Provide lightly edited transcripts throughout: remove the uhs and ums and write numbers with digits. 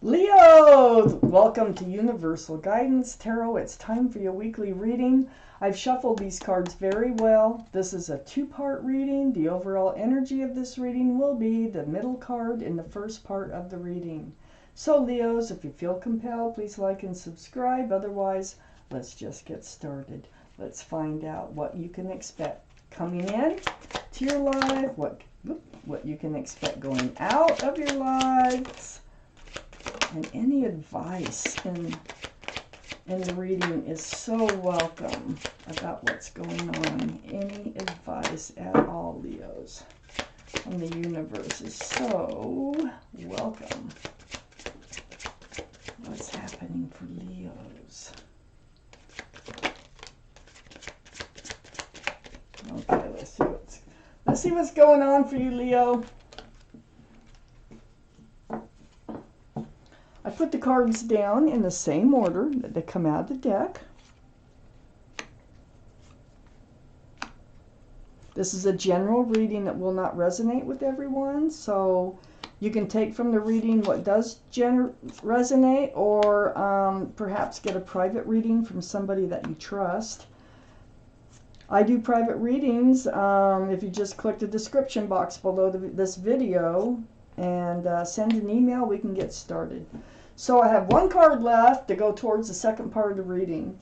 Leo, welcome to Universal Guidance Tarot. It's time for your weekly reading. I've shuffled these cards very well. This is a two-part reading. The overall energy of this reading will be the middle card in the first part of the reading. So Leos, if you feel compelled, please like and subscribe. Otherwise, let's just get started. Let's find out what you can expect coming in to your life, what you can expect going out of your lives. And any advice in the reading is so welcome about what's going on. Any advice at all, Leos, from the universe is so welcome. What's happening for Leos? Okay, let's see what's going on for you, Leo. I put the cards down in the same order that they come out of the deck. This is a general reading that will not resonate with everyone, so you can take from the reading what does resonate, or perhaps get a private reading from somebody that you trust. I do private readings. If you just click the description box below this video and send an email, we can get started. So I have one card left to go towards the second part of the reading.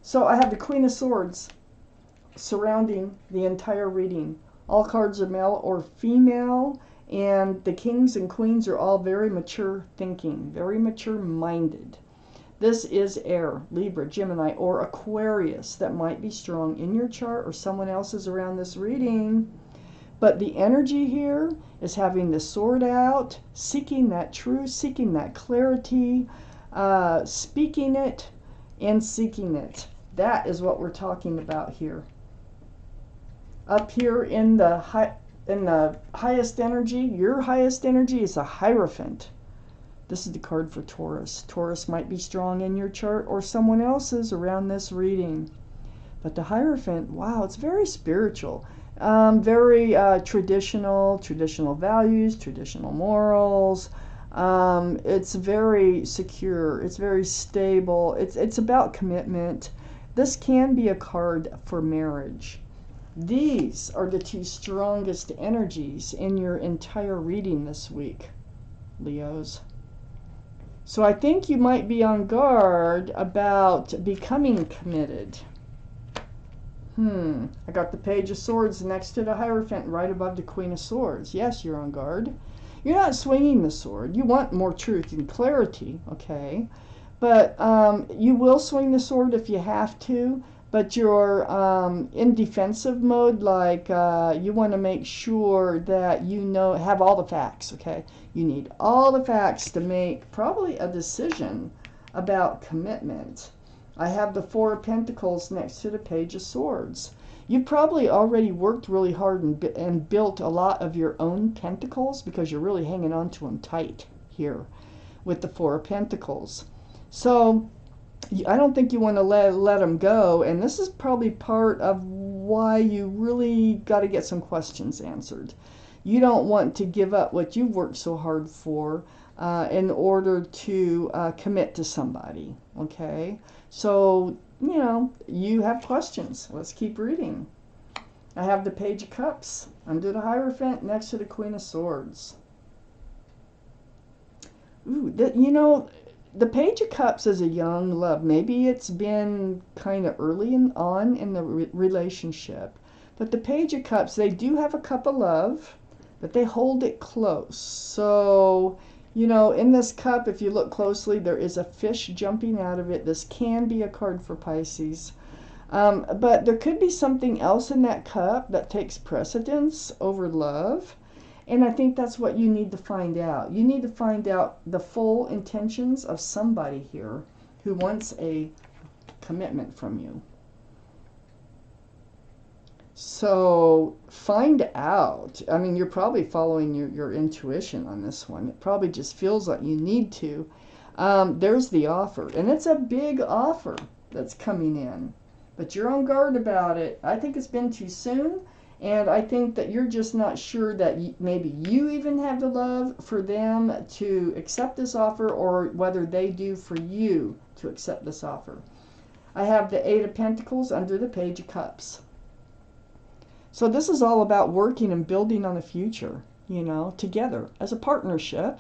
So I have the Queen of Swords surrounding the entire reading. All cards are male or female, and the kings and queens are all very mature thinking, very mature minded. This is air, Libra, Gemini, or Aquarius that might be strong in your chart or someone else's around this reading. But the energy here is having the sword out, seeking that truth, seeking that clarity, speaking it and seeking it. That is what we're talking about here. Up here in the highest energy, your highest energy is a Hierophant. This is the card for Taurus. Taurus might be strong in your chart or someone else's around this reading. But the Hierophant, wow, it's very spiritual. Very traditional values, traditional morals. It's very secure. It's very stable. It's about commitment. This can be a card for marriage. These are the two strongest energies in your entire reading this week, Leos. So I think you might be on guard about becoming committed. I got the Page of Swords next to the Hierophant, right above the Queen of Swords. Yes, you're on guard. You're not swinging the sword. You want more truth and clarity, okay? But you will swing the sword if you have to, but you're in defensive mode, like you want to make sure that you have all the facts, okay? You need all the facts to make probably a decision about commitment. I have the Four of Pentacles next to the Page of Swords. You've probably already worked really hard and built a lot of your own pentacles because you're really hanging on to them tight here with the Four of Pentacles. So I don't think you want to let them go, and this is probably part of why you really got to get some questions answered. You don't want to give up what you've worked so hard for in order to commit to somebody, okay? So, you have questions. Let's keep reading. I have the Page of Cups under the Hierophant next to the Queen of Swords. Ooh, the Page of Cups is a young love. Maybe it's been kind of early on in the relationship. But the Page of Cups, they do have a cup of love, but they hold it close. So, in this cup, if you look closely, there is a fish jumping out of it. This can be a card for Pisces. But there could be something else in that cup that takes precedence over love. And I think that's what you need to find out. You need to find out the full intentions of somebody here who wants a commitment from you. So find out. I mean, you're probably following your intuition on this one. It probably just feels like you need to. There's the offer, and it's a big offer that's coming in, but you're on guard about it. I think it's been too soon, And I think that you're just not sure that maybe you even have the love for them to accept this offer, or whether they do for you to accept this offer. I have the Eight of Pentacles under the Page of Cups. So this is all about working and building on the future, you know, together as a partnership.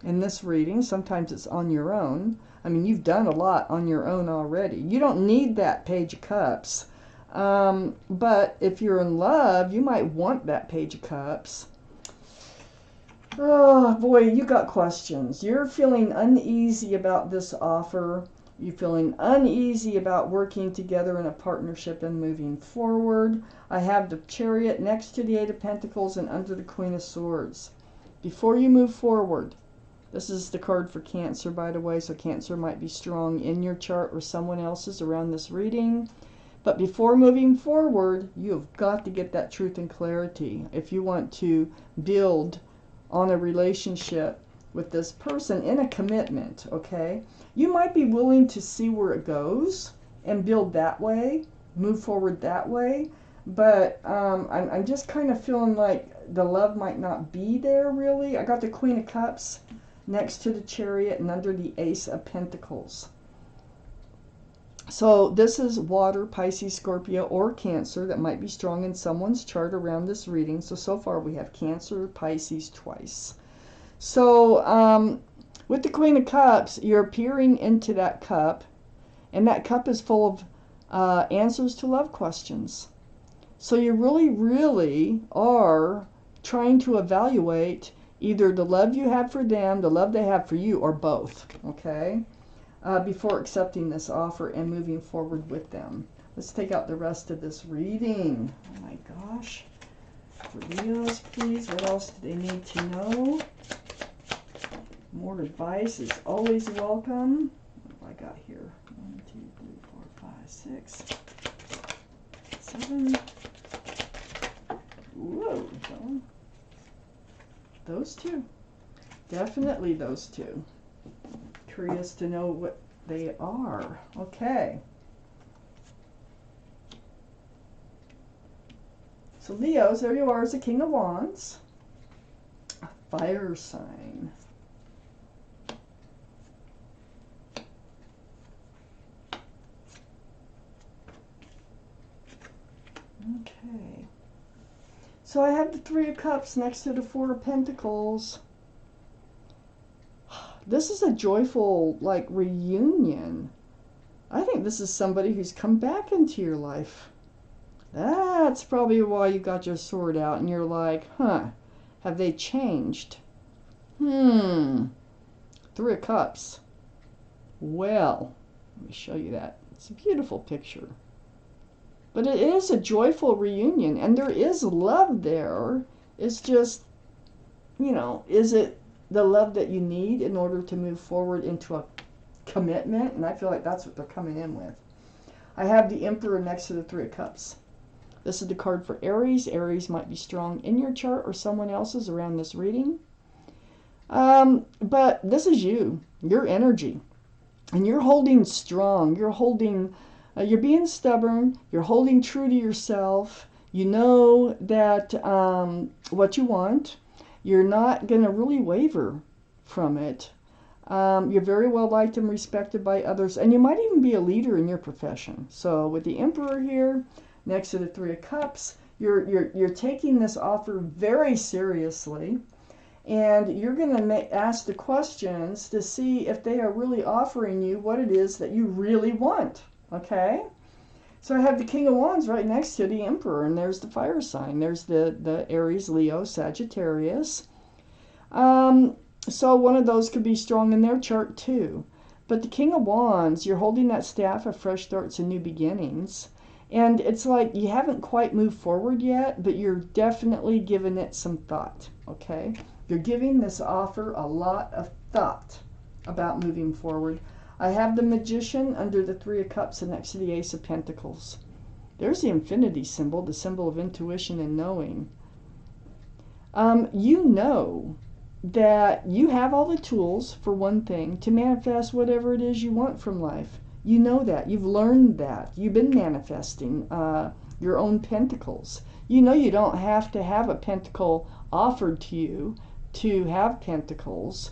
In this reading, sometimes it's on your own. I mean, you've done a lot on your own already. You don't need that Page of Cups. But if you're in love, you might want that Page of Cups. Oh boy, you got questions. You're feeling uneasy about this offer. You're feeling uneasy about working together in a partnership and moving forward. I have the Chariot next to the Eight of Pentacles and under the Queen of Swords. Before you move forward, this is the card for Cancer, by the way, so Cancer might be strong in your chart or someone else's around this reading. But before moving forward, you've got to get that truth and clarity if you want to build on a relationship with this person in a commitment, okay? You might be willing to see where it goes and build that way, move forward that way, but I'm just kind of feeling like the love might not be there, really. I got the Queen of Cups next to the Chariot and under the Ace of Pentacles. So this is water, Pisces, Scorpio, or Cancer that might be strong in someone's chart around this reading. So far we have Cancer, Pisces twice. So with the Queen of Cups, you're peering into that cup, and that cup is full of answers to love questions. So you really, really are trying to evaluate either the love you have for them, the love they have for you, or both, okay? Before accepting this offer and moving forward with them. Let's take out the rest of this reading. Oh my gosh. For Leos, please. What else do they need to know? More advice is always welcome. What have I got here? 1, 2, 3, 4, 5, 6, 7. Whoa. Those two. Definitely those two. Curious to know what they are. Okay. So Leos, there you are as a King of Wands. A fire sign. Okay. So I have the Three of Cups next to the Four of Pentacles. This is a joyful, like, reunion. I think this is somebody who's come back into your life. That's probably why you got your sword out and you're like, huh, have they changed? Three of Cups. Well, let me show you that. It's a beautiful picture. But it is a joyful reunion, and there is love there. It's just, you know, is it the love that you need in order to move forward into a commitment? And I feel like that's what they're coming in with. I have the Emperor next to the Three of Cups. This is the card for Aries. Aries might be strong in your chart or someone else's around this reading. But this is you, your energy. And you're holding strong. You're holding, you're being stubborn. You're holding true to yourself. You know that what you want. You're not going to really waver from it. You're very well liked and respected by others, and you might even be a leader in your profession. So with the Emperor here, next to the Three of Cups, you're taking this offer very seriously, and you're going to ask the questions to see if they are really offering you what it is that you really want. Okay? So I have the King of Wands right next to the Emperor, and there's the fire sign. There's the Aries, Leo, Sagittarius. So one of those could be strong in their chart too. But the King of Wands, you're holding that staff of fresh starts and new beginnings. And it's like you haven't quite moved forward yet, but you're definitely giving it some thought, okay? You're giving this offer a lot of thought about moving forward. I have the Magician under the Three of Cups and next to the Ace of Pentacles. There's the infinity symbol, the symbol of intuition and knowing. You know that you have all the tools, for one thing, to manifest whatever it is you want from life. You know that. You've learned that. You've been manifesting your own pentacles. You know you don't have to have a pentacle offered to you to have pentacles,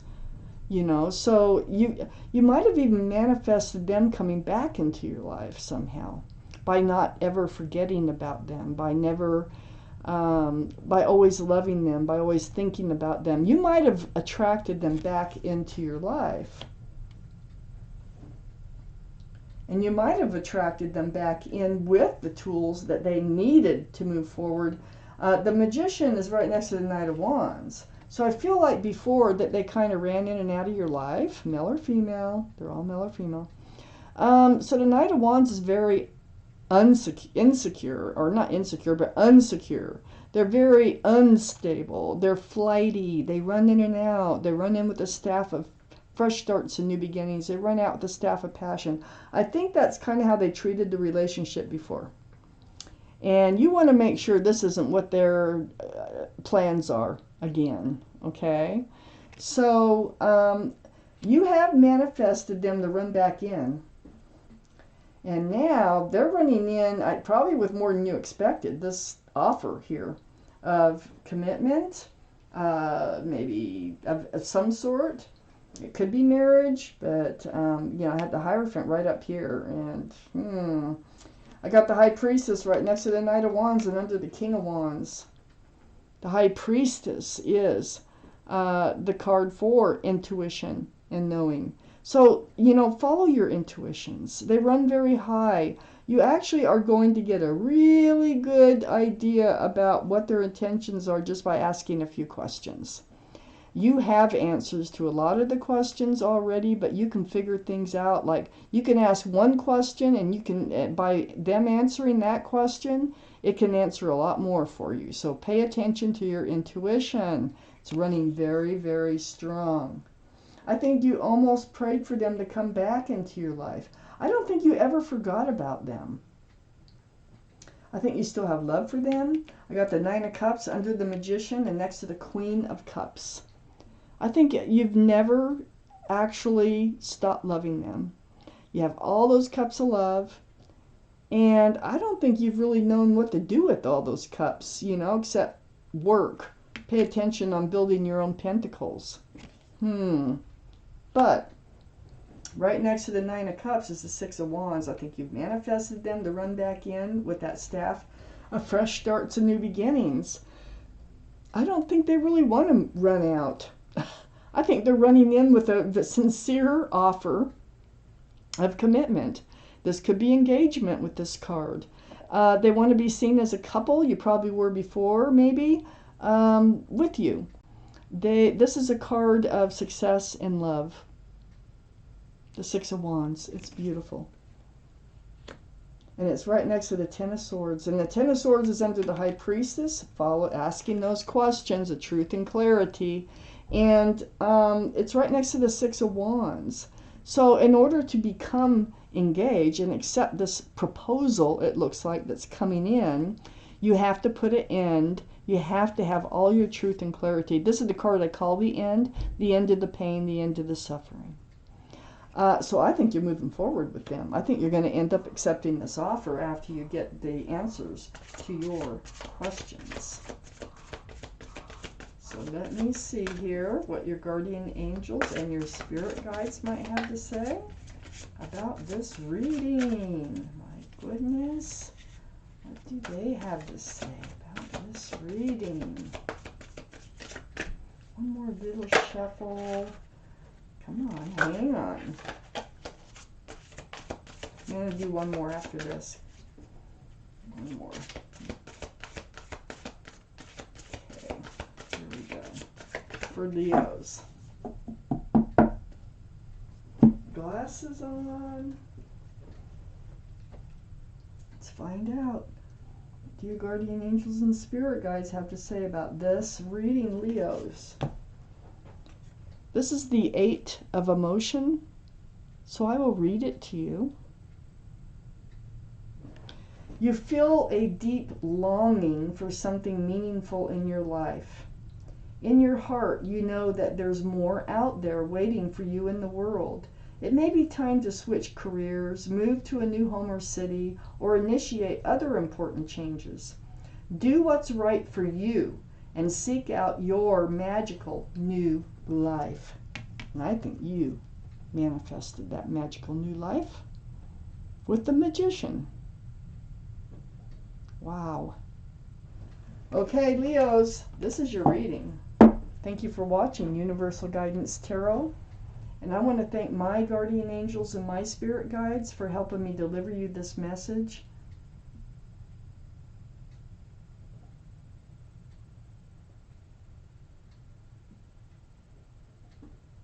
you know. So you might have even manifested them coming back into your life somehow by not ever forgetting about them, by never by always loving them, by always thinking about them. You might have attracted them back into your life. And you might have attracted them back in with the tools that they needed to move forward. The Magician is right next to the Knight of Wands. So I feel like before that they kind of ran in and out of your life, male or female. They're all male or female. So the Knight of Wands is very insecure, or not insecure, but unsecure. They're very unstable. They're flighty. They run in and out. They run in with the staff of fresh starts and new beginnings. They run out with the staff of passion. I think that's kind of how they treated the relationship before. And you want to make sure this isn't what their plans are again, okay? So you have manifested them to run back in. And now they're running in, probably with more than you expected, this offer here of commitment, maybe of some sort. It could be marriage, but, you know, I had the Hierophant right up here. And I got the High Priestess right next to the Knight of Wands and under the King of Wands. The High Priestess is the card for intuition and knowing. So, you know, follow your intuitions. They run very high. You actually are going to get a really good idea about what their intentions are just by asking a few questions. You have answers to a lot of the questions already, but you can figure things out. Like, you can ask one question, and you can, by them answering that question, it can answer a lot more for you. So pay attention to your intuition. It's running very, very strong. I think you almost prayed for them to come back into your life. I don't think you ever forgot about them. I think you still have love for them. I got the Nine of Cups under the Magician and next to the Queen of Cups. I think you've never actually stopped loving them. You have all those cups of love. And I don't think you've really known what to do with all those cups, you know, except work. Pay attention on building your own pentacles. But right next to the Nine of Cups is the Six of Wands. I think you've manifested them to run back in with that staff of fresh starts and new beginnings. I don't think they really want to run out. I think they're running in with a sincere offer of commitment. This could be engagement with this card. They want to be seen as a couple. You probably were before, maybe, with you. This is a card of success and love. The Six of Wands. It's beautiful. And it's right next to the Ten of Swords. And the Ten of Swords is under the High Priestess, asking those questions of truth and clarity. And it's right next to the Six of Wands. So in order to become engaged and accept this proposal, it looks like, that's coming in, you have to put an end. You have to have all your truth and clarity. This is the card I call the end of the pain, the end of the suffering. So I think you're moving forward with them. I think you're going to end up accepting this offer after you get the answers to your questions. So let me see here what your guardian angels and your spirit guides might have to say about this reading. My goodness. What do they have to say about this reading? One more little shuffle. Come on, hang on. I'm going to do one more after this. One more. Okay, here we go. For Leos. Glasses on. Let's find out. What do your guardian angels and spirit guides have to say about this reading, Leos? This is the Eight of Emotion, so I will read it to you. You feel a deep longing for something meaningful in your life. In your heart, you know that there's more out there waiting for you in the world. It may be time to switch careers, move to a new home or city, or initiate other important changes. Do what's right for you and seek out your magical new life. And I think you manifested that magical new life with the magician. Wow. Okay, Leos, this is your reading. Thank you for watching Universal Guidance Tarot. And I want to thank my guardian angels and my spirit guides for helping me deliver you this message.